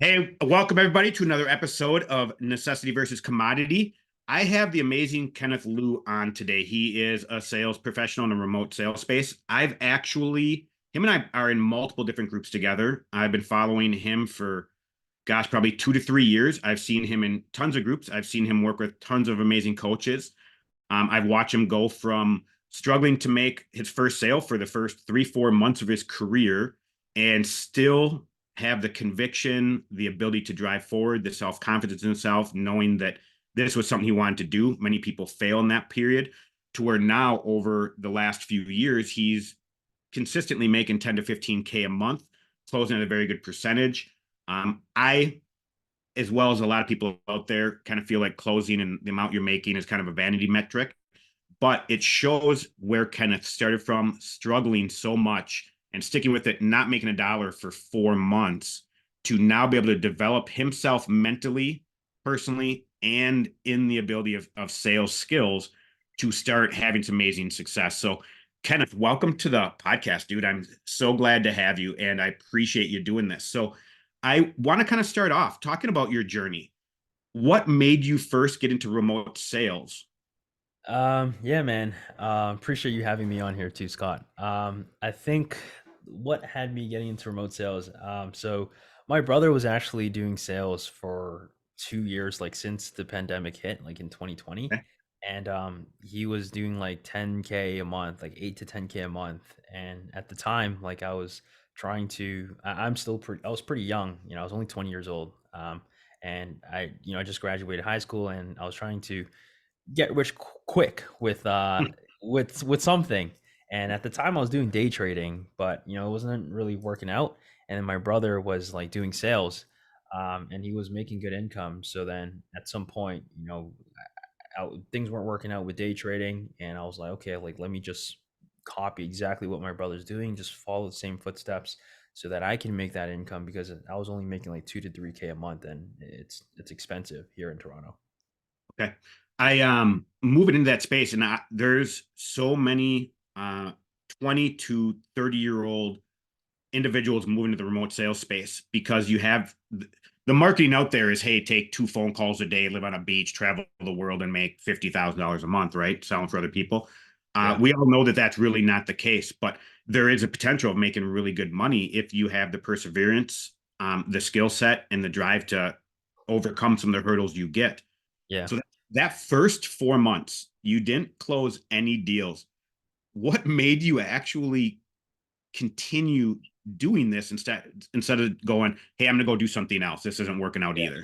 Hey, welcome everybody to another episode of Necessity versus Commodity. I have the amazing Kenneth Lue on today. He is a sales professional in a remote sales space. Him and I are in multiple different groups together. I've been following him for, probably 2 to 3 years. I've seen him in tons of groups. I've seen him work with tons of amazing coaches. I've watched him go from struggling to make his first sale for the first 3, 4 months of his career and still have the conviction, the ability to drive forward, the self confidence in himself, knowing that this was something he wanted to do. Many people fail in that period to where now, over the last few years, he's consistently making 10 to 15K a month, closing at a very good percentage. I, as well as a lot of people out there, kind of feel like closing and the amount you're making is kind of a vanity metric, but it shows where Kenneth started from, struggling so much and sticking with it, not making a dollar for 4 months, to now be able to develop himself mentally, personally, and in the ability of sales skills to start having some amazing success. So, Kenneth, welcome to the podcast, dude. I'm so glad to have you, and I appreciate you doing this. So, I want to kind of start off talking about your journey. What made you first get into remote sales? Yeah, man. Appreciate you having me on here too, Scott. I think what had me getting into remote sales. So my brother was actually doing sales for 2 years, like since the pandemic hit, like in 2020, Okay. and he was doing like 10K a month, like 8 to 10K a month. And at the time, like I was trying to, I'm still pretty, I was pretty young. I was only 20 years old. And I just graduated high school, and I was trying to get rich quick with with something. And at the time I was doing day trading, but it wasn't really working out. And then my brother was like doing sales, and he was making good income. So then at some point, things weren't working out with day trading, and I was like, okay, like let me just copy exactly what my brother's doing, just follow the same footsteps so that I can make that income, because I was only making like 2 to 3K a month, and it's expensive here in Toronto. Okay. I moving into that space, and there's so many 20 to 30-year-old individuals moving to the remote sales space because you have the marketing out there is, hey, take 2 phone calls a day, live on a beach, travel the world, and make $50,000 a month, right? Selling for other people. Yep. We all know that that's really not the case, but there is a potential of making really good money if you have the perseverance, the skill set, and the drive to overcome some of the hurdles you get. Yeah. So that first 4 months, you didn't close any deals. What made you actually continue doing this instead of going, hey, I'm gonna go do something else? This isn't working out either.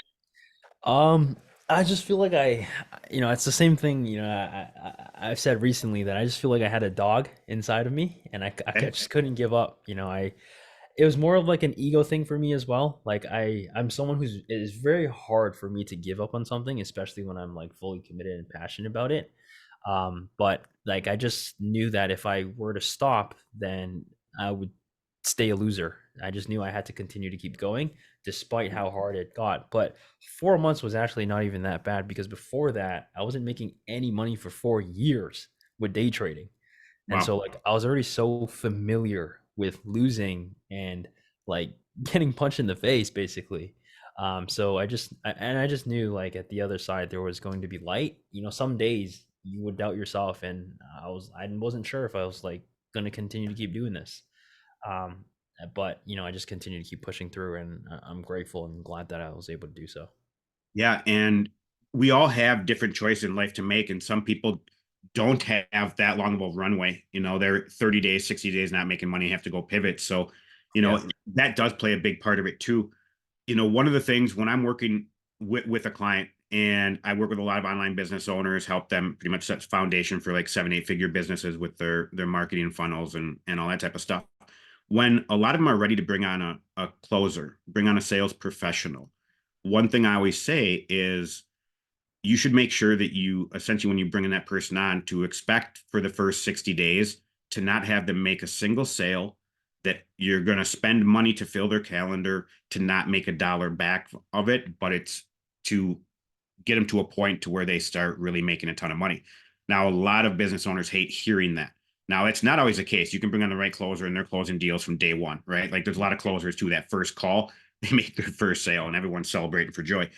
Um, I just feel like it's the same thing. I've said recently that I just feel like I had a dog inside of me, and Okay. just couldn't give up. It was more of like an ego thing for me as well. Like I'm someone it is very hard for me to give up on something, especially when I'm like fully committed and passionate about it. But like I just knew that if I were to stop, then I would stay a loser. I just knew I had to continue to keep going despite how hard it got. But 4 months was actually not even that bad, because before that, I wasn't making any money for 4 years with day trading. And Wow. so like I was already so familiar with losing and like getting punched in the face basically. So I just knew like at the other side there was going to be light. Some days you would doubt yourself, and I wasn't sure if I was like going to continue to keep doing this. Um, but I just continue to keep pushing through, and I'm grateful and glad that I was able to do so. Yeah, and we all have different choices in life to make, and some people don't have that long of a runway. They're 30 days, 60 days not making money, have to go pivot. So, Yeah. that does play a big part of it too. One of the things when I'm working with a client, and I work with a lot of online business owners, help them pretty much set foundation for like 7, 8 figure businesses with their marketing funnels and all that type of stuff. When a lot of them are ready to bring on a closer, bring on a sales professional, one thing I always say is you should make sure that you essentially, when you bring in that person on, to expect for the first 60 days to not have them make a single sale, that you're going to spend money to fill their calendar, to not make a dollar back of it, but it's to get them to a point to where they start really making a ton of money. Now, a lot of business owners hate hearing that. Now, it's not always the case. You can bring on the right closer and they're closing deals from day one, right? Like there's a lot of closers to that first call. they make their first sale and everyone's celebrating for joy.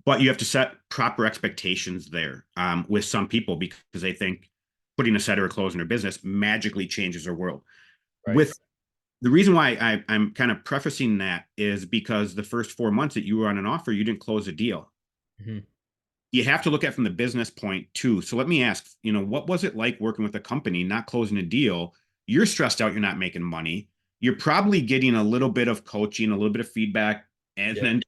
But you have to set proper expectations there with some people because they think putting a set or a close in their business magically changes their world. Right. With the reason why I'm kind of prefacing that is because the first 4 months that you were on an offer, you didn't close a deal. Mhm. You have to look at it from the business point too. So let me ask, what was it like working with a company, not closing a deal? You're stressed out, you're not making money. You're probably getting a little bit of coaching, a little bit of feedback, and Yeah. then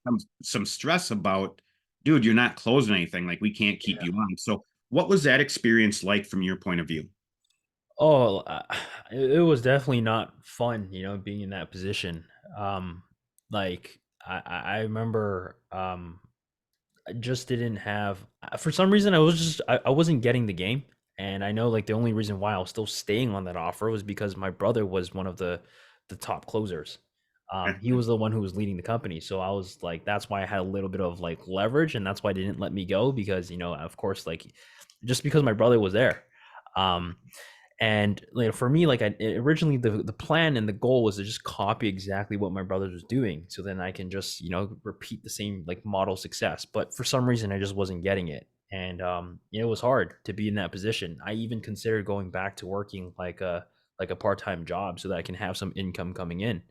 some stress about, dude, you're not closing anything. Like we can't keep Yeah. you on. So what was that experience like from your point of view? Oh, it was definitely not fun, being in that position. Like I remember, I just didn't have for some reason I wasn't getting the game. And I know like the only reason why I was still staying on that offer was because my brother was one of the top closers. He was the one who was leading the company. So I was like, that's why I had a little bit of like leverage, and that's why they didn't let me go because, of course, like just because my brother was there. Um, and for me, like originally the plan and the goal was to just copy exactly what my brother was doing, so then I can just repeat the same like model success. But for some reason, I just wasn't getting it, and it was hard to be in that position. I even considered going back to working like a part-time job so that I can have some income coming in.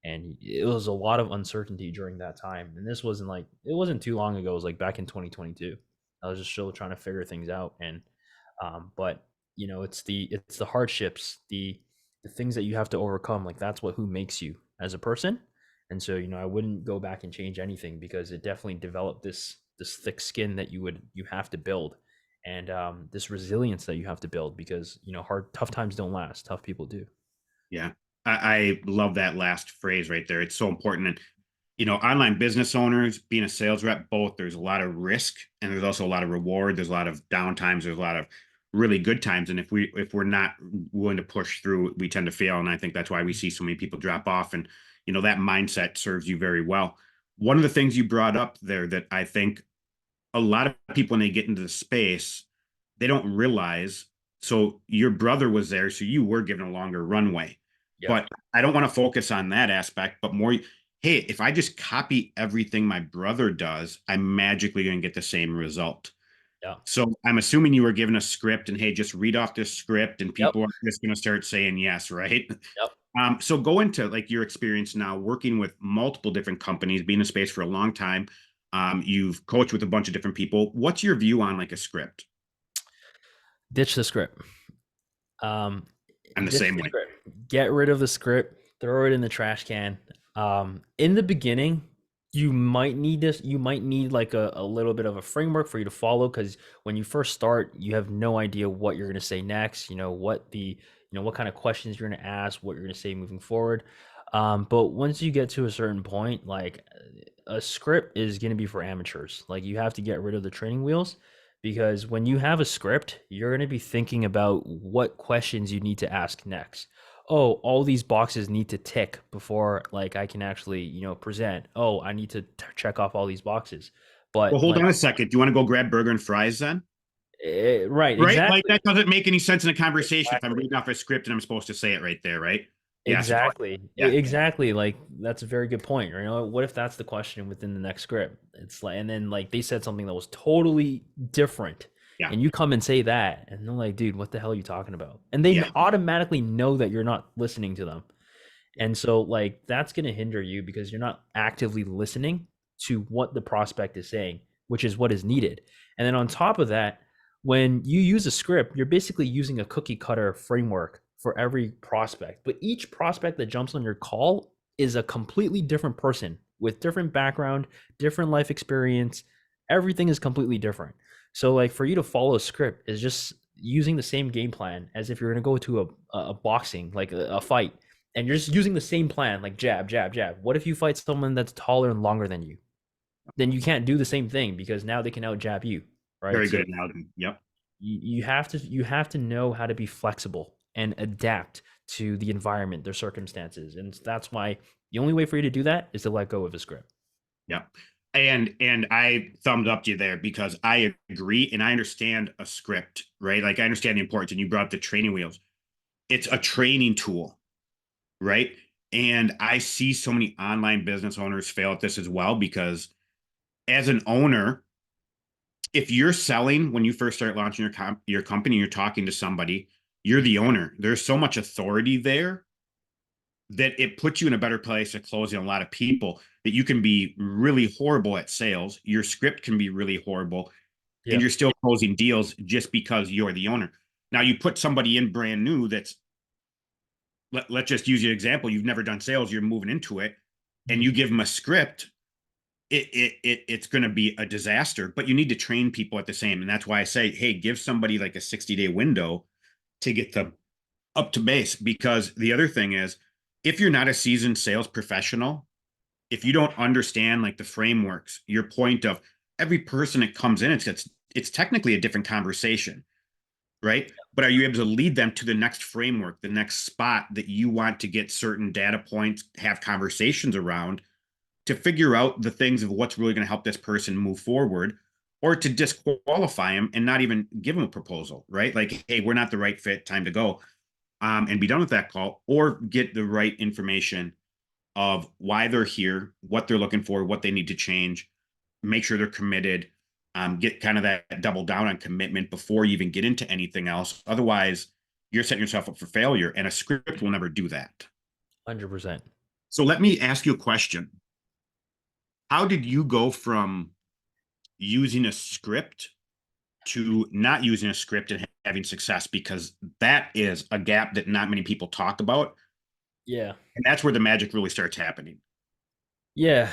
And it was a lot of uncertainty during that time. And this wasn't like it wasn't too long ago. It was like back in 2022. I was just still trying to figure things out, and but it's the hardships, the things that you have to overcome. Like that's who makes you as a person. And so I wouldn't go back and change anything because it definitely developed this thick skin that you have to build, and this resilience that you have to build because tough times don't last, tough people do. Yeah. I love that last phrase right there. It's so important. And, online business owners, being a sales rep, both, there's a lot of risk and there's also a lot of reward. There's a lot of downtimes. There's a lot of really good times. And if we're not willing to push through, we tend to fail. And I think that's why we see so many people drop off. And, that mindset serves you very well. One of the things you brought up there that I think a lot of people, when they get into the space, they don't realize. So your brother was there, so you were given a longer runway. Yep. But I don't want to focus on that aspect, but more, hey, if I just copy everything my brother does, I'm magically going to get the same result. Yeah. So I'm assuming you were given a script and hey, just read off this script and Yep. people are just going to start saying yes, right? Yep. So go into like your experience now working with multiple different companies, being in space for a long time. You've coached with a bunch of different people. What's your view on like a script? Ditch the script. Um, I'm the ditch same the way. script. Get rid of the script. Throw it in the trash can. In the beginning, you might need this. You might need like a little bit of a framework for you to follow because when you first start, you have no idea what you're going to say next. What kind of questions you're going to ask, what you're going to say moving forward. But once you get to a certain point, like a script is going to be for amateurs. Like you have to get rid of the training wheels because when you have a script, you're going to be thinking about what questions you need to ask next. Oh, all these boxes need to tick before like I can actually, present. Oh, I need to check off all these boxes. Well, But hold like, on a second. Do you want to go grab burger and fries then? right, Right? Like exactly. that doesn't make any sense in a conversation if I'm Exactly. reading off a script and I'm supposed to say it right there, right? Yeah. So Exactly. yeah, Exactly. Like that's a very good point. What if that's the question within the next script? It's like, and then like they said something that was totally different, yeah, and you come and say that, and they're like, "Dude, what the hell are you talking about?" And they yeah. automatically know that you're not listening to them, and so like that's going to hinder you because you're not actively listening to what the prospect is saying, which is what is needed. And then on top of that, when you use a script, you're basically using a cookie cutter framework for every prospect. But each prospect that jumps on your call is a completely different person with different background, different life experience. Everything is completely different. So like for you to follow a script is just using the same game plan as if you're going to go to a boxing, like a fight, and you're just using the same plan, like jab, jab, jab. What if you fight someone that's taller and longer than you? Then you can't do the same thing because now they can out jab you, right? Very So good analogy. Yep. you have to know how to be flexible and adapt to the environment, their circumstances, and that's why the only way for you to do that is to let go of a script. Yep. And I thumbed up to you there because I agree and I understand a script, right? Like I understand the importance, and you brought up the training wheels. It's a training tool, right? And I see so many online business owners fail at this as well because as an owner, if you're selling when you first start launching your company, you're talking to somebody, you're the owner. There's so much authority there that it puts you in a better place at closing a lot of people that you can be really horrible at sales. Your script can be really horrible and Yeah. you're still closing deals just because you're the owner. Now you put somebody in brand new that's let's just use your example. You've never done sales, you're moving into it, and Mhm. you give them a script, it's going to be a disaster. But you need to train people at the same, and that's why I say, hey, give somebody like a 60-day window to get them up to base. Because the other thing is, if you're not a seasoned sales professional, if you don't understand like the frameworks, your point of every person that comes in, it's technically a different conversation, right? But are you able to lead them to the next framework, the next spot that you want to get certain data points, have conversations around to figure out the things of what's really going to help this person move forward, or to disqualify them and not even give them a proposal, right? Like, hey, we're not the right fit, time to go, and be done with that call, or get the right information of why they're here, what they're looking for, what they need to change, make sure they're committed, get kind of that double down on commitment before you even get into anything else. Otherwise, you're setting yourself up for failure, and a script will never do that. 100%. So let me ask you a question. How did you go from using a script to not using a script and having success? Because that is a gap that not many people talk about. Yeah. And that's where the magic really starts happening. Yeah.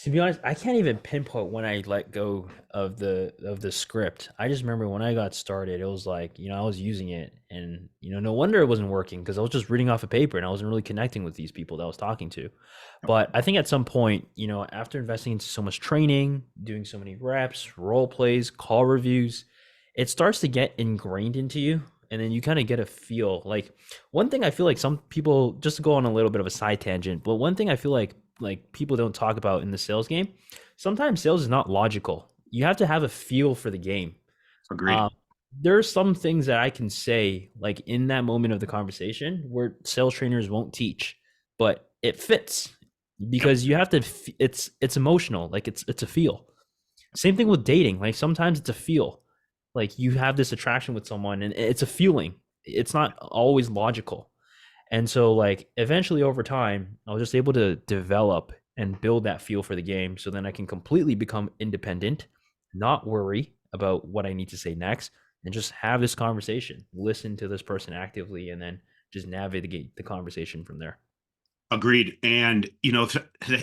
To be honest, I can't even pinpoint when I let go of the script. I just remember when I got started, it was like, I was using it and, no wonder it wasn't working because I was just reading off a paper and I wasn't really connecting with these people that I was talking to. But I think at some point, after investing into so much training, doing so many reps, role plays, call reviews, it starts to get ingrained into you. And then you kind of get a feel. Like one thing I feel like some people, just to go on a little bit of a side tangent, but one thing I feel like people don't talk about in the sales game, sometimes sales is not logical. You have to have a feel for the game. Agreed. Um, there are some things that I can say like in that moment of the conversation where sales trainers won't teach, but it fits Yep. because you have to. It's emotional, like it's a feel. Same thing with dating. Like sometimes it's a feel. Like you have this attraction with someone, and it's a feeling. It's not always logical. And so like eventually over time, I was just able to develop and build that feel for the game so then I can completely become independent, not worry about what I need to say next, and just have this conversation, listen to this person actively, and then just navigate the conversation from there. Agreed. And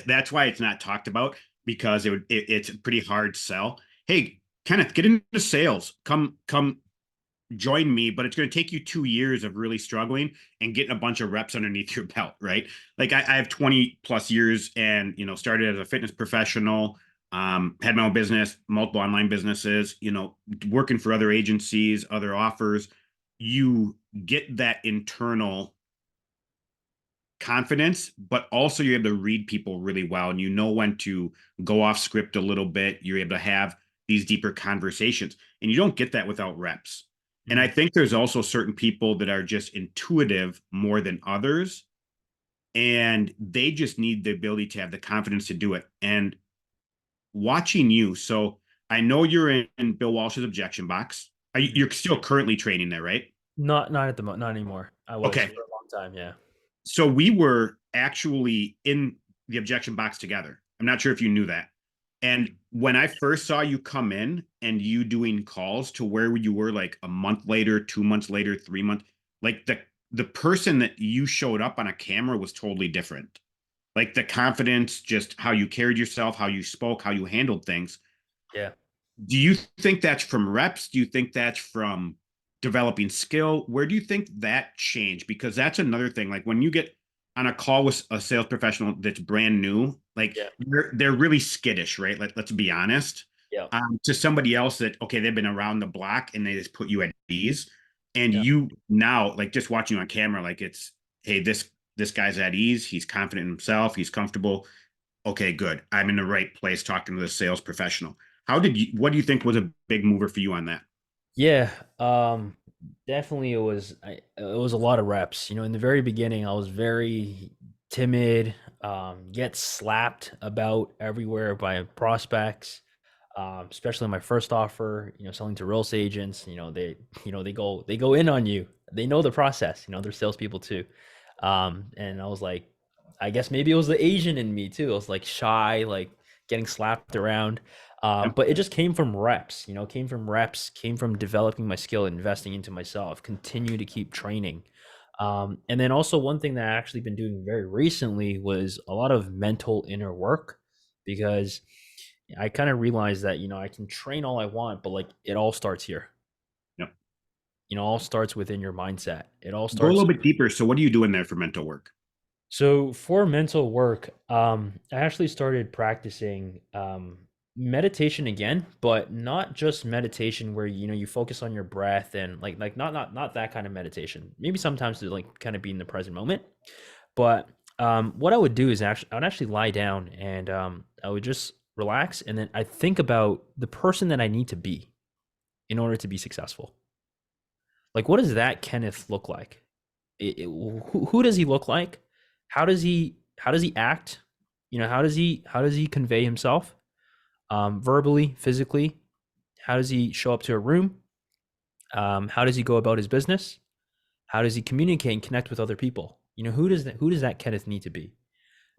that's why it's not talked about, because it's a pretty hard sell. Hey, Kenneth, get into sales. Come join me, but it's going to take you 2 years of really struggling and getting a bunch of reps underneath your belt, right? Like I have 20 plus years and, started as a fitness professional, had my own business, multiple online businesses, working for other agencies, other offers. You get that internal confidence, but also you're able to read people really well and you know when to go off script a little bit. You're able to have these deeper conversations, and you don't get that without reps. And I Mm. think there's also certain people that are just intuitive more than others, and they just need the ability to have the confidence to do it. And watching you, so I know you're in Bill Walsh's objection box. You're still currently training there, right? Not at the moment, not anymore. I was Okay. for a long time, yeah. So we were actually in the objection box together. I'm not sure if you knew that. And when I first saw you come in and you doing calls to where you were like a month later, 2 months later, 3 months, like the person that you showed up on a camera was totally different. Like the confidence, just how you carried yourself, how you spoke, how you handled things. Yeah. Do you think that's from reps? Do you think that's from developing skill? Where do you think that changed? Because that's another thing. Like when you get on a call with a sales professional that's brand new, like Yeah. they're really skittish, right? Let's be honest. Yeah. To somebody else that, okay, they've been around the block and they just put you at ease. And Yeah. you now, like just watching you on camera, like it's, hey, this guy's at ease. He's confident in himself. He's comfortable. Okay, good. I'm in the right place talking to the sales professional. What do you think was a big mover for you on that? Yeah. Definitely, it was a lot of reps. In the very beginning, I was very timid, get slapped about everywhere by prospects, especially my first offer. Selling to real estate agents. They go in on you. They know the process. They're salespeople too. And I was like, I guess maybe it was the Asian in me too. I was like shy, like getting slapped around. Yep. But it just came from reps, came from developing my skill, investing into myself, continue to keep training. And then also one thing that I actually been doing very recently was a lot of mental inner work, because I kind of realized that, I can train all I want, but like it all starts here. Yep. All starts within your mindset. It all Go a starts. little bit deeper. So what are you doing there for mental work? So for mental work, I actually started practicing meditation again, but not just meditation where you focus on your breath and like not that kind of meditation. Maybe sometimes to like kind of be in the present moment. But what I would do is I would actually lie down and I would just relax, and then I think about the person that I need to be in order to be successful. Like, what does that Kenneth look like? Who does he look like? How does he act? How does he convey himself, verbally, physically? How does he show up to a room? How does he go about his business? How does he communicate and connect with other people? Who does that Kenneth need to be?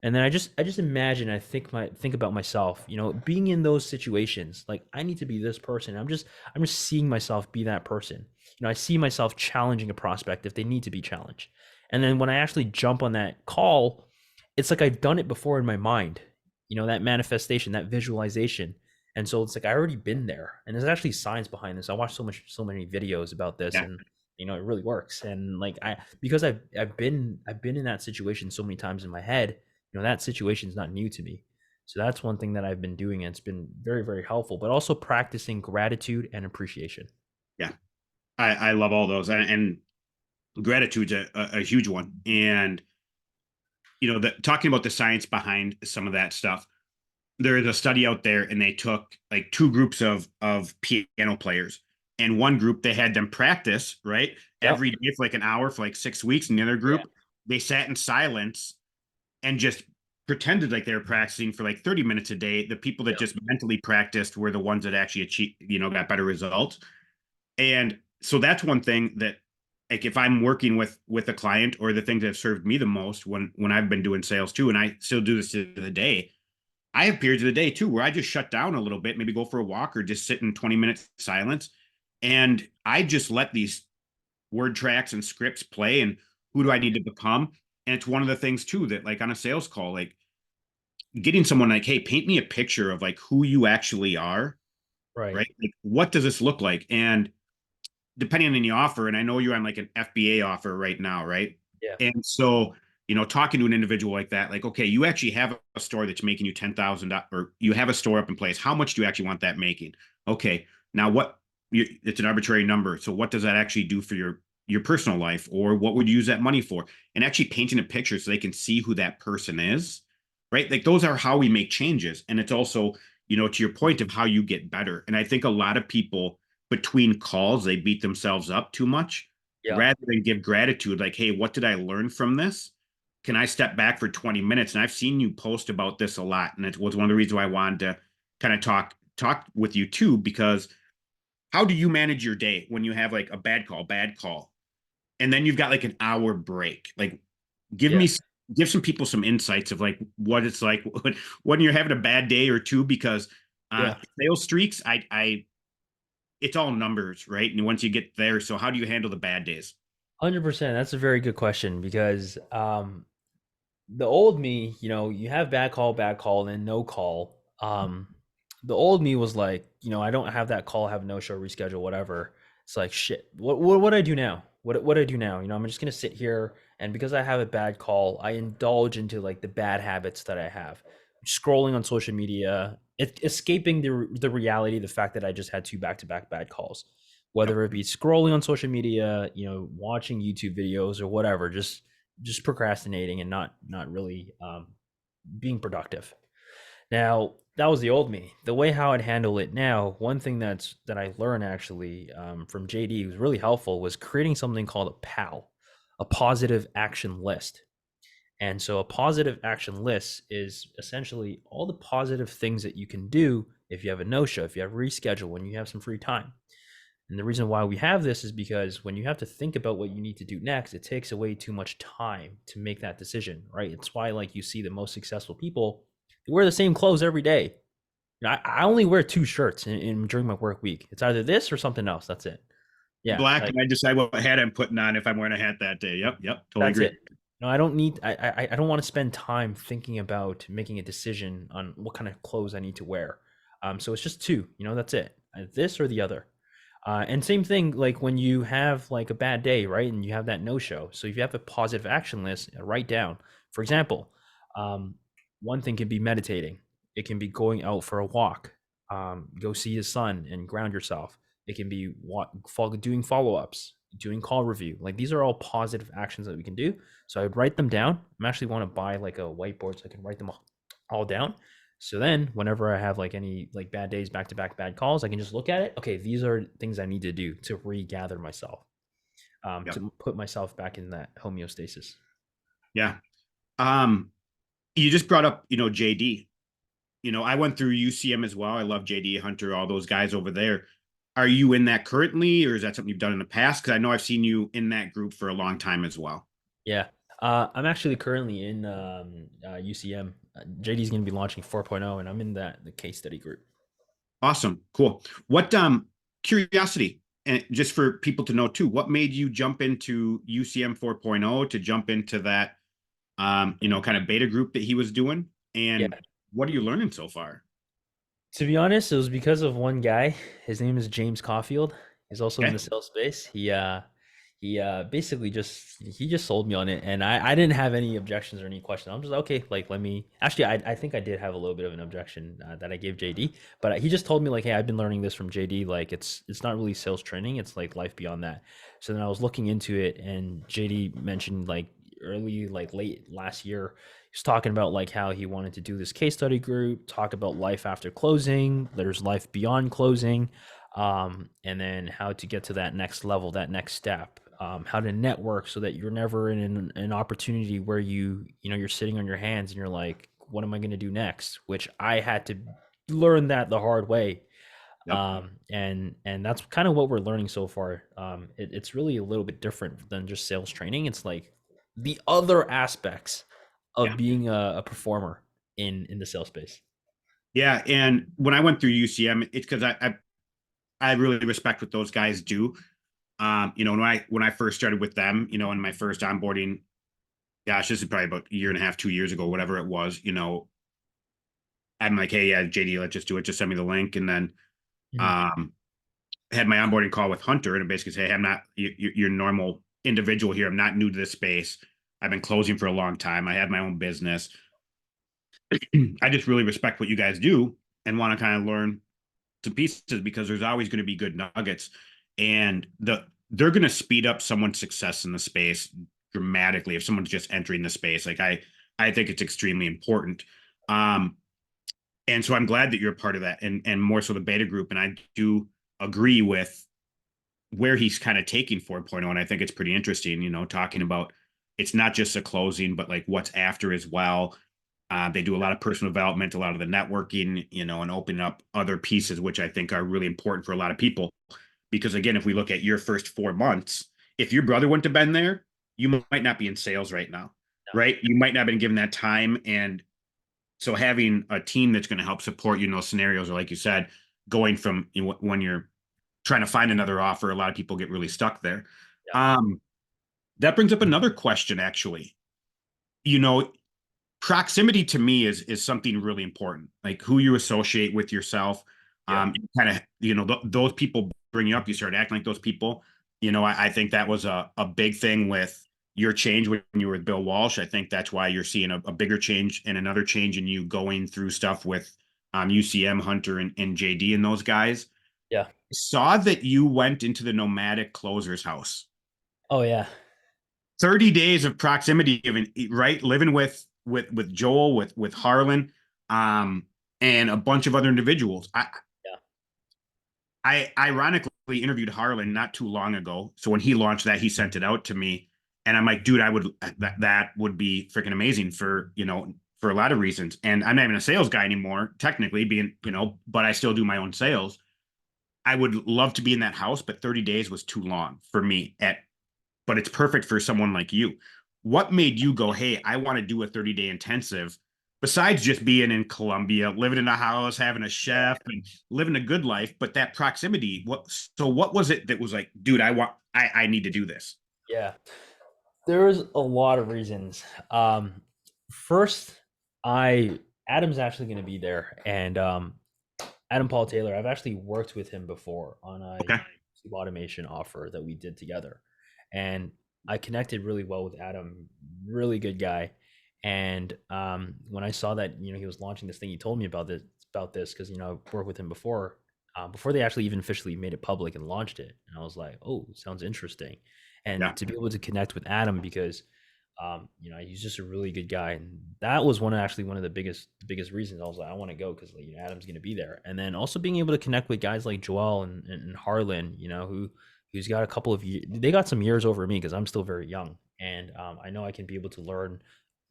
And then I just imagine, I think about myself, being in those situations. Like, I need to be this person. I'm just seeing myself be that person. I see myself challenging a prospect if they need to be challenged. And then when I actually jump on that call, it's like I've done it before in my mind, that manifestation, that visualization. And so it's like I already been there. And there's actually science behind this. I watched so many videos about this, Yeah. and it really works. And like because I've been in that situation so many times in my head, that situation is not new to me. So that's one thing that I've been doing, and it's been very, very helpful, but also practicing gratitude and appreciation. Yeah. I love all those. And gratitude's a huge one. And, talking about the science behind some of that stuff, there is a study out there and they took like two groups of piano players, and one group they had them practice right Yep. every day for like an hour for like 6 weeks, and the other Yeah. group they sat in silence and just pretended like they were practicing for like 30 minutes a day. The people that Yep. just mentally practiced were the ones that actually achieved, got better results. And so that's one thing that, like, if I'm working with a client, or the things that have served me the most when I've been doing sales too, and I still do this to the day, I have periods of the day too where I just shut down a little bit, maybe go for a walk or just sit in 20 minutes silence. And I just let these word tracks and scripts play, and who do I need to become? And it's one of the things too that, like, on a sales call, like, getting someone like, hey, paint me a picture of like who you actually are, Right. right? Like, what does this look like? And depending on the offer, and I know you're on like an FBA offer right now, right? Yeah. And so, talking to an individual like that, like, okay, you actually have a store that's making you 10,000, or you have a store up in place. How much do you actually want that making? Okay, now it's an arbitrary number. So what does that actually do for your personal life, or what would you use that money for? And actually painting a picture so they can see who that person is, right? Like, those are how we make changes. And it's also, to your point of how you get better. And I think a lot of people between calls, they beat themselves up too much Yep. rather than give gratitude. Like, hey, what did I learn from this? Can I step back for 20 minutes? And I've seen you post about this a lot. And it was one of the reasons why I wanted to kind of talk with you too, because how do you manage your day when you have like a bad call, and then you've got like an hour break? Like, give Yeah. me give some people some insights of like what it's like when you're having a bad day or two, because Yeah. sales streaks, I it's all numbers, right? And once you get there, so how do you handle the bad days? 100%. That's a very good question, because the old me, you have bad call, and then no call. The old me was like, I don't have that call, have no show, reschedule, whatever. It's like, shit. What do I do now? What do I do now? I'm just gonna sit here, and because I have a bad call, I indulge into like the bad habits that I have, scrolling on social media, escaping the reality, the fact that I just had two back to back bad calls, Yep. whether it be scrolling on social media, watching YouTube videos or whatever, just procrastinating and not really being productive. Now, that was the old me. The way how I'd handle it now, one thing that I learned actually from JD was really helpful was creating something called a PAL, a positive action list. And so a positive action list is essentially all the positive things that you can do if you have a no-show, if you have reschedule, when you have some free time. And the reason why we have this is because when you have to think about what you need to do next, it takes away too much time to make that decision, right? It's why like you see the most successful people, they wear the same clothes every day. I only wear two shirts during my work week. It's either this or something else. That's it. Yeah, Black, like and I decide what hat I'm putting on if I'm wearing a hat that day. Yep, yep, totally that's agree. it. No, I don't need. I don't want to spend time thinking about making a decision on what kind of clothes I need to wear. So it's just two. That's it. This or the other. And same thing, like when you have like a bad day, right? And you have that no show. So if you have a positive action list, write down. For example, um, one thing can be meditating. It can be going out for a walk. Go see the sun and ground yourself. It can be doing follow ups, doing call review. Like these are all positive actions that we can do. So I would write them down. I actually want to buy like a whiteboard so I can write them all down. So then whenever I have like any like bad days, back to back bad calls, I can just look at it. Okay, these are things I need to do to regather myself, Yep, to put myself back in that homeostasis. yeah. Um, you just brought up, JD. I went through UCM as well. I love JD Hunter, all those guys over there. Are you in that currently, or is that something you've done in the past? Because I know I've seen you in that group for a long time as well. Yeah. I'm actually currently in UCM. JD's going to be launching 4.0, and I'm in the case study group. Awesome, cool. What curiosity, and just for people to know too, what made you jump into UCM 4.0 to jump into that kind of beta group that he was doing? Yeah. And what are you learning so far? To be honest, it was because of one guy. His name is James Caulfield. He's also in Okay. the sales space. He basically just sold me on it, and I didn't have any objections or any questions. I'm just okay. Like let me actually, I think I did have a little bit of an objection that I gave JD, but he just told me like, hey, I've been learning this from JD. Like it's not really sales training. It's like life beyond that. So then I was looking into it, and JD mentioned like late last year, he's talking about like how he wanted to do this case study group, talk about life after closing, there's life beyond closing, and then how to get to that next level, that next step, how to network so that you're never in an opportunity where you're sitting on your hands and you're like, what am I going to do next? Which I had to learn that the hard way. Yep. And that's kind of what we're learning so far. It's really a little bit different than just sales training. It's like the other aspects of Yeah. being a performer in the sales space. Yeah. And when I went through UCM, it's because I really respect what those guys do. When I first started with them, in my first onboarding, gosh, this is probably about a year and a half, 2 years ago, whatever it was, I'm like, hey, yeah, JD, let's just do it. Just send me the link. And then Mhm. um had my onboarding call with Hunter and basically say, hey, I'm not your normal individual here. I'm not new to this space. I've been closing for a long time. I have my own business. I just really respect what you guys do and want to kind of learn to pieces because there's always going to be good nuggets, and they're going to speed up someone's success in the space dramatically if someone's just entering the space. Like I think it's extremely important. Um, and so I'm glad that you're a part of that, and more so the beta group. And I do agree with where he's kind of taking 4.0, and I think it's pretty interesting. Talking about it's not just a closing, but like what's after as well. They do a lot of personal development, a lot of the networking, and open up other pieces, which I think are really important for a lot of people. Because again, if we look at your first 4 months, if your brother wouldn't have been there, you might not be in sales right now, No. right? You might not have been given that time. And so having a team that's going to help support you in those scenarios, or like you said, going from when you're trying to find another offer, a lot of people get really stuck there. Yeah. Um, that brings up another question, actually. You know, Proximity to me is something really important, like who you associate with yourself. Yeah. Kind of, those people bring you up, you start acting like those people. I think that was a big thing with your change when you were with Bill Walsh. I think that's why you're seeing a bigger change and another change in you going through stuff with UCM, Hunter, and JD and those guys. Yeah. Saw that you went into the nomadic closer's house. Oh yeah. 30 days of proximity, right? Living with Joel, with Harlan. Um, and a bunch of other individuals. Yeah. I ironically interviewed Harlan not too long ago. So when he launched that, he sent it out to me, and I'm like, dude, that would be freaking amazing for for a lot of reasons. And I'm not even a sales guy anymore, technically being but I still do my own sales. I would love to be in that house, but 30 days was too long for me but it's perfect for someone like you. What made you go, hey, I want to do a 30-day intensive besides just being in Colombia, living in a house, having a chef and living a good life, but that proximity, what was it that was like, dude, I need to do this? Yeah. There's a lot of reasons. First, I Adam's actually going to be there, and Adam Paul Taylor. I've actually worked with him before on a Okay. automation offer that we did together, and I connected really well with Adam. Really good guy. And when I saw that he was launching this thing, he told me about this because I worked with him before they actually even officially made it public and launched it. And I was like, oh, sounds interesting. Yeah. And to be able to connect with Adam because he's just a really good guy, and that was one of the biggest reasons I was like, I want to go because Adam's going to be there, and then also being able to connect with guys like Joel and Harlan, who's got a couple of years, they got some years over me because I'm still very young, and I know I can be able to learn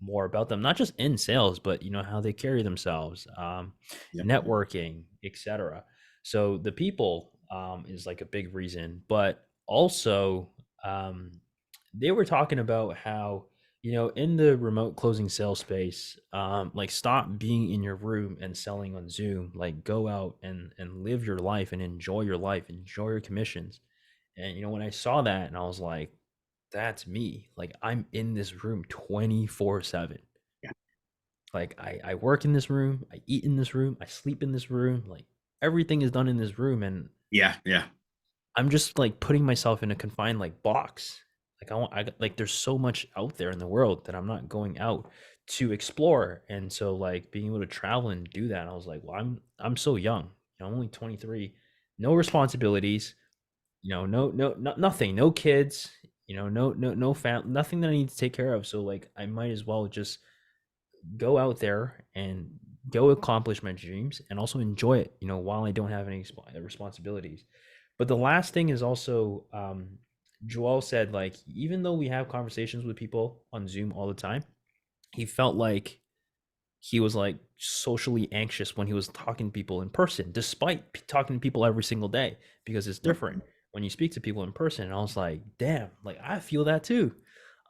more about them, not just in sales, but how they carry themselves, Yep. networking, etc. So the people is like a big reason, but also they were talking about how in the remote closing sales space, like stop being in your room and selling on Zoom, like go out and live your life and enjoy your life, enjoy your commissions. And when I saw that, and I was like, that's me. Like I'm in this room 24/7. Yeah. Like I work in this room, I eat in this room, I sleep in this room, like everything is done in this room, and Yeah. Yeah. I'm just like putting myself in a confined like box. Like like there's so much out there in the world that I'm not going out to explore. And so like being able to travel and do that, I was like, well, I'm so young. I'm only 23, no responsibilities, nothing, no kids, no nothing that I need to take care of. So like I might as well just go out there and go accomplish my dreams and also enjoy it, while I don't have any responsibilities. But the last thing is also, Joel said, like, even though we have conversations with people on Zoom all the time, he felt like he was like socially anxious when he was talking to people in person, despite talking to people every single day, because it's Yep. different when you speak to people in person. And I was like, damn, like I feel that too.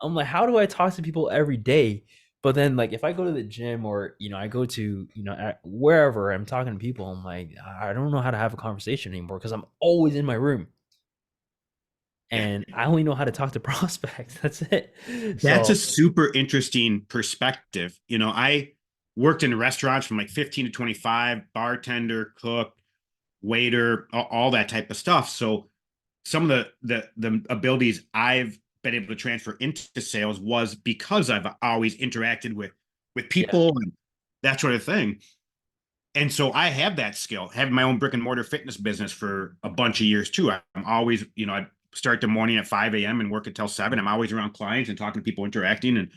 I'm like, how do I talk to people every day? But then, like, if I go to the gym or I go to wherever I'm talking to people, I'm like, I don't know how to have a conversation anymore because I'm always in my room Yeah. and I only know how to talk to prospects. That's it. That's So a super interesting perspective. I worked in restaurants from like 15 to 25, bartender, cook, waiter, all that type of stuff. So some of the abilities I've been able to transfer into sales was because I've always interacted with yeah, people and that sort of thing. And so I have that skill. Having my own brick and mortar fitness business for a bunch of years too. I'm always, I start the morning at 5 a.m. and work until 7. I'm always around clients and talking to people, interacting.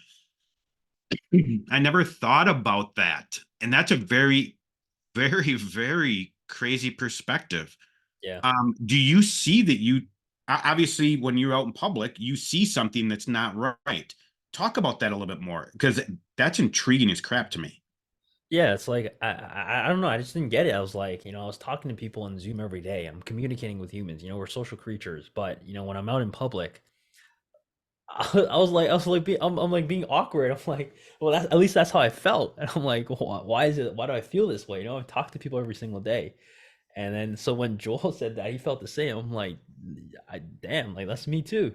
And I never thought about that. And that's a very, very, very crazy perspective. yeah. Do you see that obviously when you're out in public, you see something that's not right? Talk about that a little bit more because that's intriguing as crap to me. Yeah, it's like I don't know. I just didn't get it. I was like, I was talking to people on Zoom every day. I'm communicating with humans. We're social creatures. But when I'm out in public, I'm like being awkward. I'm like, well, that's at least that's how I felt. And I'm like, why is it? Why do I feel this way? I talk to people every single day. And then so when Joel said that he felt the same, I'm like, damn, like that's me too.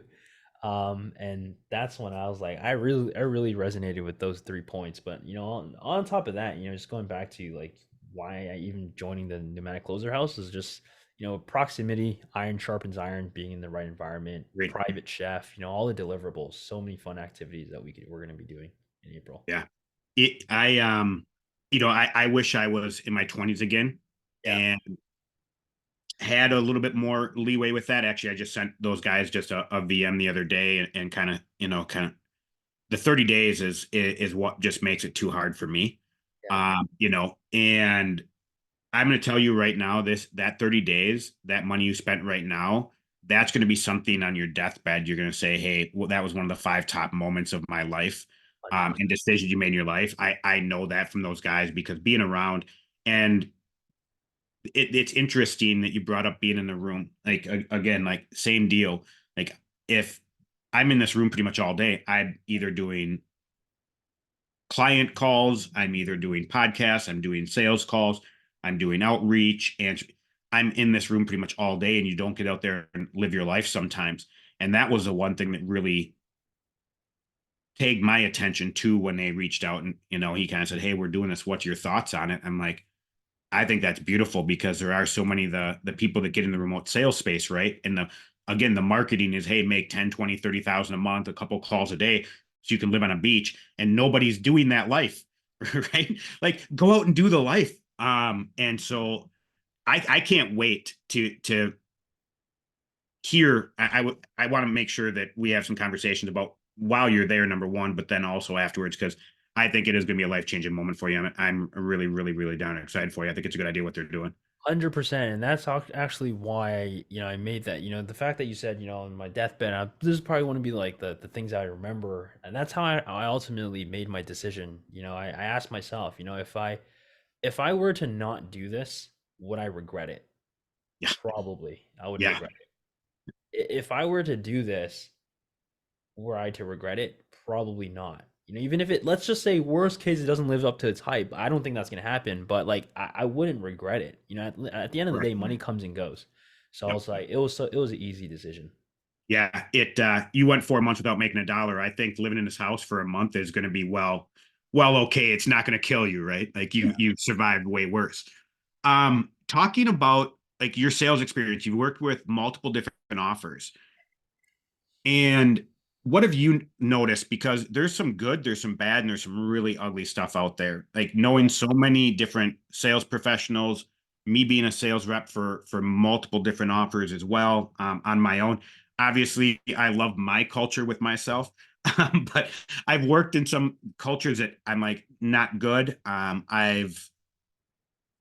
And that's when I was like, I really resonated with those 3 points. But on top of that, just going back to like why I even joining the pneumatic closer house is just proximity, iron sharpens iron, being in the right environment, Great. private chef, all the deliverables, so many fun activities that we're going to be doing in April. Yeah. I wish I was in my 20s again Yeah, and had a little bit more leeway with that. Actually, I just sent those guys just a VM the other day and kind of the 30 days is what just makes it too hard for me. Yeah. And I'm going to tell you right now, that 30 days, that money you spent right now, that's going to be something on your deathbed. You're going to say, hey, well, that was one of the 5 top moments of my life, 100%. and decisions you made in your life. I know that from those guys because being around, and it's interesting that you brought up being in the room. Like, again, like same deal. Like, if I'm in this room pretty much all day, I'm either doing client calls, I'm either doing podcasts, I'm doing sales calls, I'm doing outreach, and I'm in this room pretty much all day, and you don't get out there and live your life sometimes. And that was the one thing that really tagged my attention to when they reached out, and he kind of said, hey, we're doing this, what's your thoughts on it? I'm like, I think that's beautiful because there are so many the people that get in the remote sales space, right? And the marketing is, hey, make 10, 20, 30,000 a month, a couple calls a day so you can live on a beach, and nobody's doing that life, right? Like, go out and do the life. And so I can't wait to hear. I want to make sure that we have some conversations about while you're there, number one, but then also afterwards, because I think it is going to be a life-changing moment for you. I'm really, really, really down and excited for you. I think it's a good idea what they're doing. 100%, and that's actually why I made that. The fact that you said, on my deathbed, this is probably one to be like the things I remember, and that's how I ultimately made my decision. I asked myself, if I were to not do this, would I regret it? Yeah. Probably, I would Yeah. regret it. If I were to do this, were I to regret it? Probably not. Even if let's just say worst case, it doesn't live up to its hype. I don't think that's gonna happen, but like I wouldn't regret it. At the end of the Right. day, money comes and goes. So I Yep. was like, it was an easy decision. Yeah. You went 4 months without making a dollar. I think living in this house for a month is going to be okay. It's not going to kill you, right? Like, Yeah. you survived way worse. Talking about like your sales experience, you worked with multiple different offers. And what have you noticed? Because there's some good, there's some bad, and there's some really ugly stuff out there. Like, knowing so many different sales professionals, me being a sales rep for multiple different offers as well, on my own. Obviously, I love my culture with myself, but I've worked in some cultures that I'm like not good. I've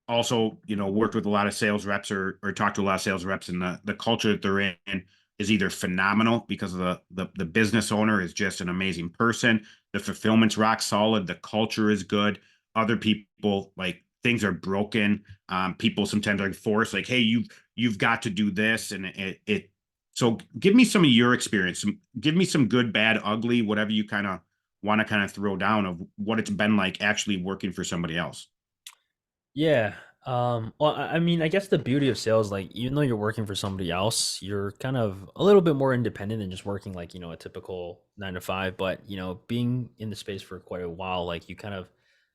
also, worked with a lot of sales reps, or talked to a lot of sales reps, and the culture that they're in is either phenomenal because of the business owner is just an amazing person. The fulfillment's rock solid. The culture is good. Other people, like, things are broken. People sometimes are forced, like, hey, you've got to do this. And so give me some of your experience. Give me some good, bad, ugly, whatever you kind of want to kind of throw down of what it's been like actually working for somebody else. Yeah. Well, I mean, I guess the beauty of sales, like, even though you're working for somebody else, you're kind of a little bit more independent than just working like, a typical 9 to 5. But, being in the space for quite a while, like, you kind of,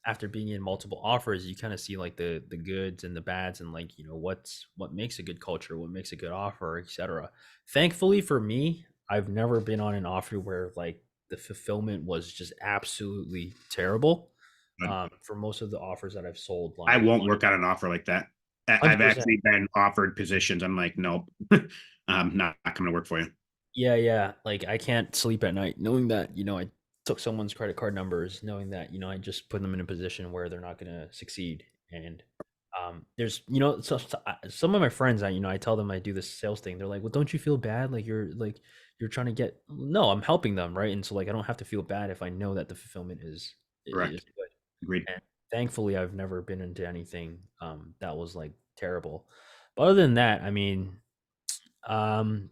after being in multiple offers, you kind of see like the goods and the bads, and like, what makes a good culture, what makes a good offer, etc. Thankfully for me, I've never been on an offer where like the fulfillment was just absolutely terrible. But For most of the offers that I've sold, I like won't work on an offer like that. I've 100%. actually been offered positions. I'm like, nope, not coming to work for you. Yeah, yeah. Like I can't sleep at night knowing that, I took someone's credit card numbers, knowing that, I just put them in a position where they're not going to succeed. And there's, some of my friends, I tell them I do this sales thing. They're like, "Well, don't you feel bad? Like you're trying to get." No, I'm helping them, right? And so like I don't have to feel bad if I know that the fulfillment is Correct. good. Agreed. And thankfully, I've never been into anything that was like terrible. But other than that, I mean, um,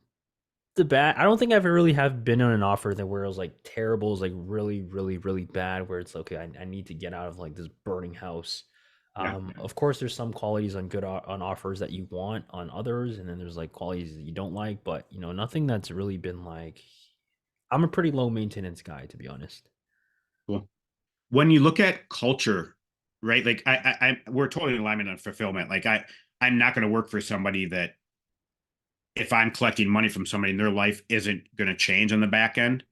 the bad. I don't think I've really have been on an offer that where it was like terrible, is like really, really, really bad. Where it's okay, I need to get out of like this burning house. Yeah. Of course, there's some qualities on on offers that you want on others, and then there's like qualities that you don't like. But nothing that's really been like. I'm a pretty low maintenance guy, to be honest. Cool. When you look at culture, right? Like, we're totally in alignment on fulfillment. Like, I'm not going to work for somebody that, if I'm collecting money from somebody and their life isn't going to change on the back end,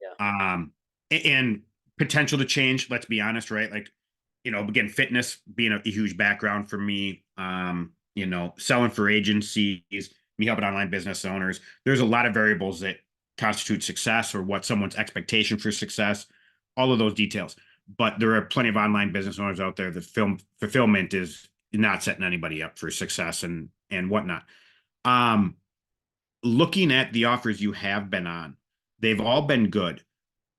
Yeah, um, and potential to change. Let's be honest, right? Like, again, fitness being a huge background for me. Selling for agencies, me helping online business owners. There's a lot of variables that constitute success, or what someone's expectation for success. All of those details. but there are plenty of online business owners out there that fulfillment is not setting anybody up for success and whatnot. Um, Looking at the offers you have been on, they've all been good.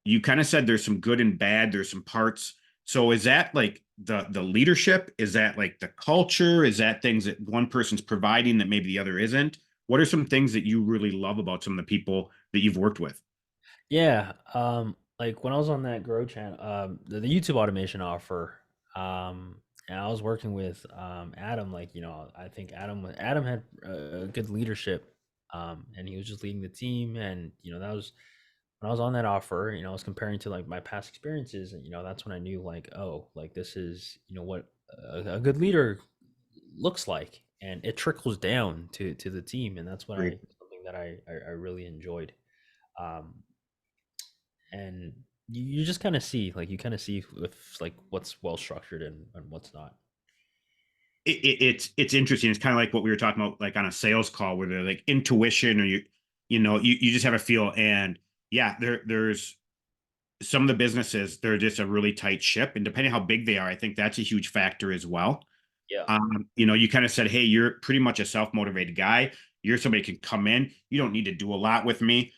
You kind of said there's some good and bad, there's some parts. So is that like the leadership? Is that like the culture? Is that things that one person's providing that maybe the other isn't? What are some things that you really love about some of the people that you've worked with? Yeah, like when I was on that Grow channel, the YouTube automation offer, and I was working with Adam. Like, I think Adam had good leadership, and he was just leading the team, and that was when I was on that offer. I was comparing to like my past experiences, and that's when I knew like, oh, like this is what a good leader looks like, and it trickles down to the team, and that's what I Great. something that I really enjoyed. Um, and you just kind of see like you kind of see if like what's well structured and what's not. It's interesting. It's kind of like what we were talking about, like on a sales call, where they're like intuition, or you just have a feel. And yeah, there's some of the businesses, they're just a really tight ship, and depending how big they are, I think that's a huge factor as well. Yeah. You kind of said, hey, you're pretty much a self-motivated guy. You're somebody who can come in. You don't need to do a lot with me.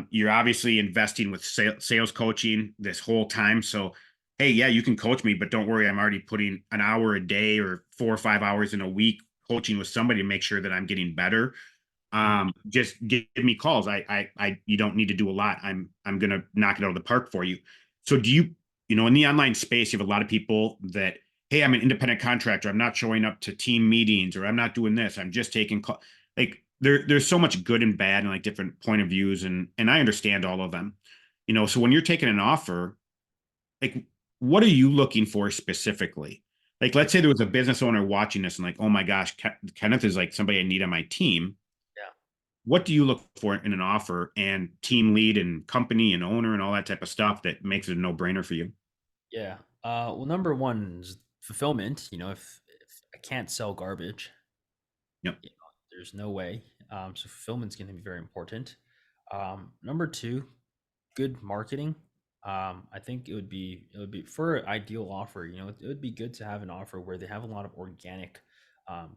You're obviously investing with sales coaching this whole time. So, hey, yeah, you can coach me, but don't worry, I'm already putting an hour a day or 4 or 5 hours in a week coaching with somebody to make sure that I'm getting better. Mhm. Just give me calls. You don't need to do a lot. I'm gonna knock it out of the park for you. So do in the online space, you have a lot of people that, hey, I'm an independent contractor. I'm not showing up to team meetings, or I'm not doing this. I'm just taking call. Like there's so much good and bad and like different point of views, and I understand all of them. So when you're taking an offer, like what are you looking for specifically? Like, let's say there was a business owner watching this and like, oh my gosh, Kenneth is like somebody I need on my team. Yeah. What do you look for in an offer, and team lead and company and owner and all that type of stuff that makes it a no-brainer for you? Yeah. Well, number one is fulfillment. If I can't sell garbage, Yep. there's no way. So fulfillment's going to be very important. Number two, good marketing. I think it would be for an ideal offer. It would be good to have an offer where they have a lot of organic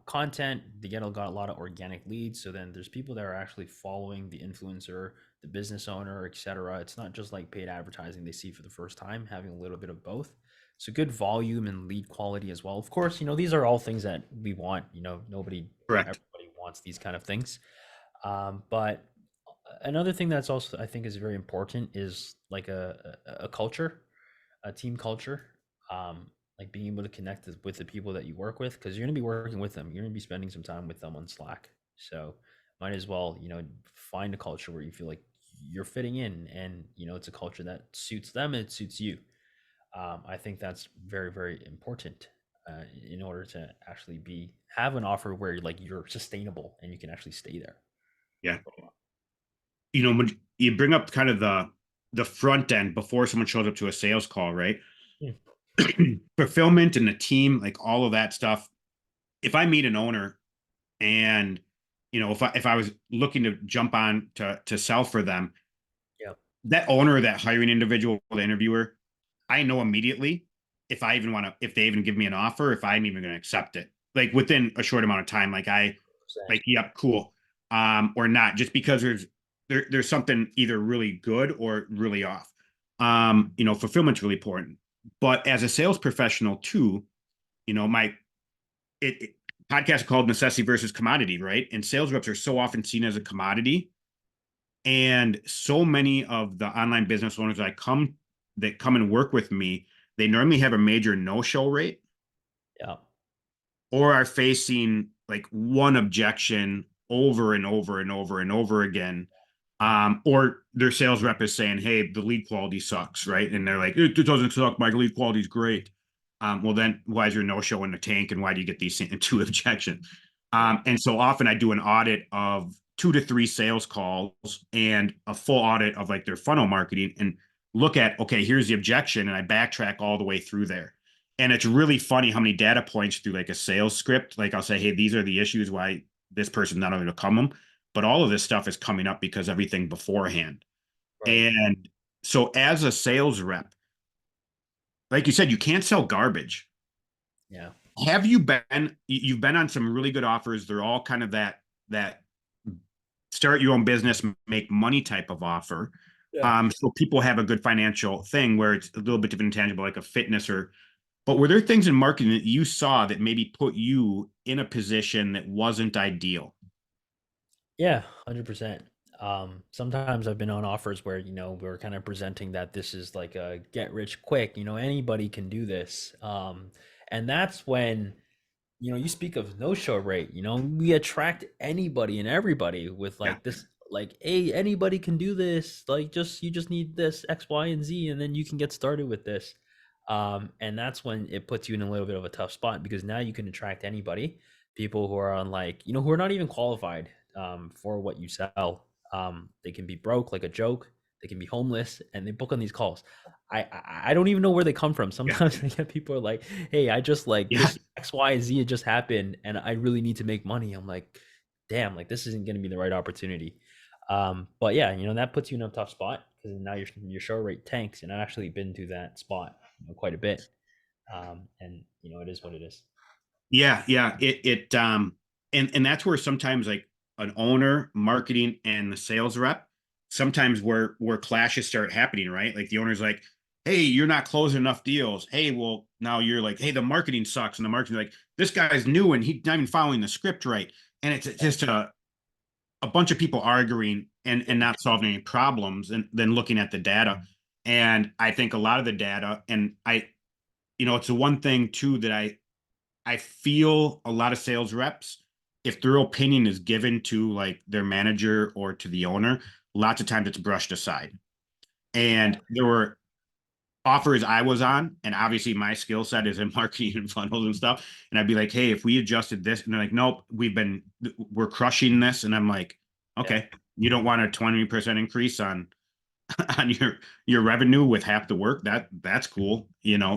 content. They got a lot of organic leads. So then there's people that are actually following the influencer, the business owner, etc. It's not just like paid advertising they see for the first time. Having a little bit of both. So good volume and lead quality as well. Of course, these are all things that we want. Nobody or Correct. everybody wants these kind of things. But another thing that's also I think is very important is like a culture, a team culture. Um, like being able to connect with the people that you work with, because you're going to be working with them. You're going to be spending some time with them on Slack. So might as well, find a culture where you feel like you're fitting in, and it's a culture that suits them and it suits you. I think that's very, very important in order to actually have an offer where like you're sustainable and you can actually stay there. Yeah. When you bring up kind of the front end before someone shows up to a sales call, right? Mm. Fulfillment and the team, like all of that stuff. If I meet an owner, and if I was looking to jump on to sell for them, Yeah. that owner, that hiring individual, the interviewer, I know immediately if they even give me an offer, if I'm even going to accept it, like within a short amount of time. Like, yep, cool, or not, just because there's something either really good or really off. Fulfillment's really important, but as a sales professional too, my it podcast called Necessity versus Commodity, right? And sales reps are so often seen as a commodity, and so many of the online business owners that come and work with me, they normally have a major no-show rate, Yeah. or are facing like one objection over and over and over and over again. Or their sales rep is saying, hey, the lead quality sucks, right? And they're like, it doesn't suck, my lead quality is great. Well, then why is your no-show in the tank, and why do you get these two objections? Yeah. And so often I do an audit of 2 to 3 sales calls and a full audit of like their funnel marketing, and look at, okay, here's the objection, and I backtrack all the way through there. And it's really funny how many data points through like a sales script. Like I'll say, hey, these are the issues why this person's not going to come them, but all of this stuff is coming up because everything beforehand. Right. And so as a sales rep, like you said, you can't sell garbage. Yeah. Have you been, you've been on some really good offers. They're all kind of that start your own business, make money type of offer. Yeah. So people have a good financial thing where it's a little bit of intangible, like a fitness or, but were there things in marketing that you saw that maybe put you in a position that wasn't ideal? Yeah, 100%. Sometimes I've been on offers where, we're kind of presenting that this is like a get rich quick, anybody can do this. And that's when, you speak of no show rate, we attract anybody and everybody with Yeah. like this, like, hey, anybody can do this. Like, you just need this X, Y, and Z, and then you can get started with this. And that's when it puts you in a little bit of a tough spot because now you can attract anybody, people who are on like, who are not even qualified for what you sell. They can be broke like a joke. They can be homeless, and they book on these calls. I don't even know where they come from. Yeah. Sometimes I get people are like, "Hey, I just like Yeah. this X, Y, and Z had just happened, and I really need to make money." I'm like, "Damn, like this isn't going to be the right opportunity." But yeah, that puts you in a tough spot because now your show rate tanks, and I've actually been to that spot quite a bit. And it is what it is. Yeah, yeah. And that's where sometimes like an owner, marketing, and the sales rep, sometimes where clashes start happening, right? Like the owner's like, hey, you're not closing enough deals. Hey, well, now you're like, hey, the marketing sucks. And the marketing like, this guy's new and he's not even following the script right. And it's just a bunch of people arguing and not solving any problems and then looking at the data. And I think a lot of the data, and it's the one thing too that I feel a lot of sales reps, if their opinion is given to like their manager or to the owner, lots of times it's brushed aside. And there were offers I was on, and obviously my skill set is in marketing and funnels and stuff. And I'd be like, hey, if we adjusted this, and they're like, nope, we're crushing this. And I'm like, Yeah. okay, you don't want a 20% increase on on your revenue with half the work, that's cool,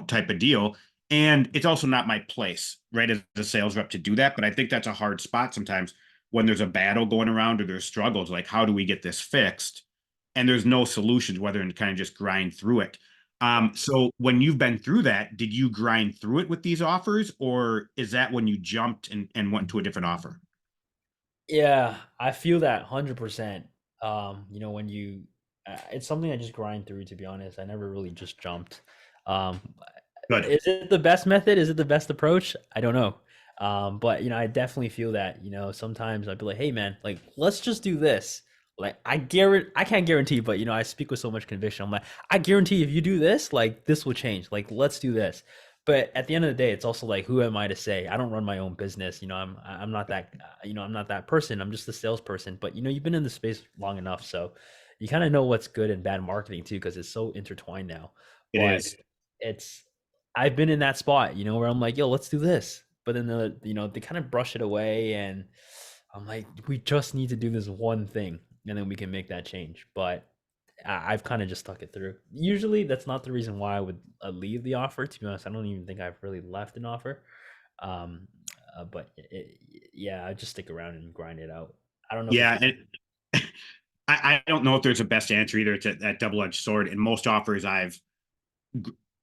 type of deal. And it's also not my place, right, as a sales rep to do that. But I think that's a hard spot sometimes when there's a battle going around or there's struggles, like how do we get this fixed? And there's no solutions, whether and kind of just grind through it. So when you've been through that, did you grind through it with these offers, or is that when you jumped and went to a different offer? Yeah, I feel that 100%. When it's something I just grind through, to be honest. I never really just jumped. Um, Good. is it the best method? Is it the best approach? I don't know. But I definitely feel that, sometimes I'd be like, hey man, like let's just do this. Like I can't guarantee, but I speak with so much conviction. I'm like, I guarantee if you do this, like this will change. Like let's do this. But at the end of the day, it's also like, who am I to say? I don't run my own business. I'm not that, I'm not that person. I'm just a salesperson. But you've been in the space long enough, so you kind of know what's good and bad marketing too, because it's so intertwined now. It But is. it's I've been in that spot, where I'm like, yo, let's do this. But then they kind of brush it away, and I'm like, we just need to do this one thing, and then we can make that change. But I've kind of just stuck it through. Usually, that's not the reason why I would leave the offer. To be honest, I don't even think I've really left an offer. Um, but yeah, I just stick around and grind it out. I don't know if it's Yeah, and I don't know if there's a best answer either to that double-edged sword. In most offers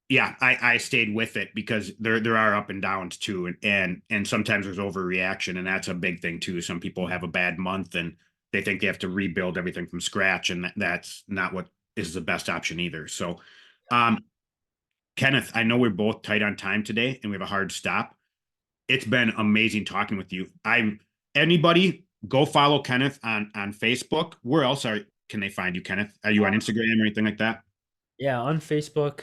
yeah, I stayed with it because there are up and downs too, and sometimes there's overreaction, and that's a big thing too. Some people have a bad month and they think they have to rebuild everything from scratch, and that's not what is the best option either. So, um, Kenneth, I know we're both tight on time today, and we have a hard stop. It's been amazing talking with you. I'm anybody go follow Kenneth on Facebook. Where else can they find you, Kenneth? Are you on Instagram or anything like that? Yeah, on Facebook,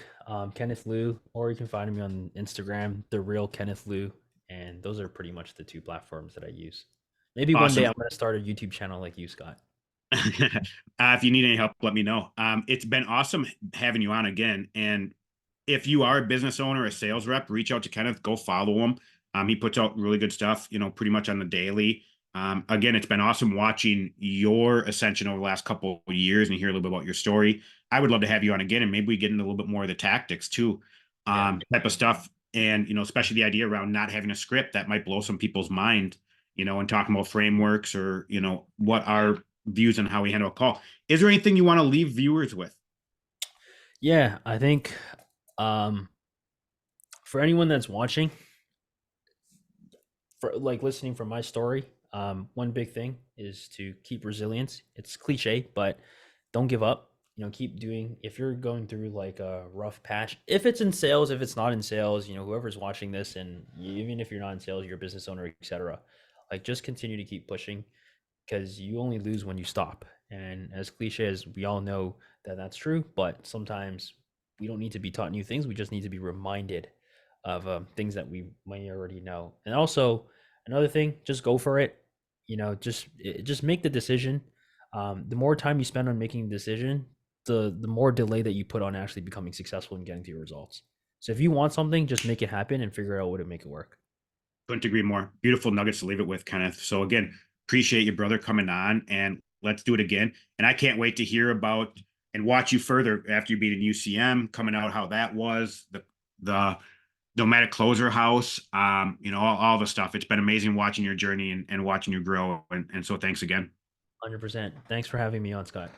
Kenneth Lue, or you can find me on Instagram, the real Kenneth Lue, and those are pretty much the two platforms that I use. Maybe one day Awesome. I'm gonna start a YouTube channel like you, Scott. If you need any help, let me know. It's been awesome having you on again. And if you are a business owner, a sales rep, reach out to Kenneth, go follow him. He puts out really good stuff, pretty much on the daily. Again, it's been awesome watching your ascension over the last couple of years and hear a little bit about your story. I would love to have you on again, and maybe we get into a little bit more of the tactics too, Yeah. type of stuff. And, especially the idea around not having a script that might blow some people's mind, and talking about frameworks or, what our views on how we handle a call. Is there anything you want to leave viewers with? Yeah, I think, um, For anyone that's watching, for like listening from my story, one big thing is to keep resilience. It's cliche, but don't give up. Keep doing. If you're going through like a rough patch, if it's in sales, if it's not in sales, whoever's watching this, and even if you're not in sales, you're a business owner, etc. Like, just continue to keep pushing, because you only lose when you stop. And as cliche as we all know that that's true, but sometimes we don't need to be taught new things. We just need to be reminded of things that we may already know. And also, another thing, just go for it. Just make the decision. The more time you spend on making the decision, the more delay that you put on actually becoming successful and getting to your results. So if you want something, just make it happen and figure out what to make it work. Couldn't agree more. Beautiful nuggets to leave it with, Kenneth. So again, appreciate your brother coming on, and let's do it again. And I can't wait to hear about and watch you further after you beat in UCM, coming out, how that was, the nomadic closer house, all the stuff. It's been amazing watching your journey and watching you grow. And so thanks again. 100%. Thanks for having me on, Scott.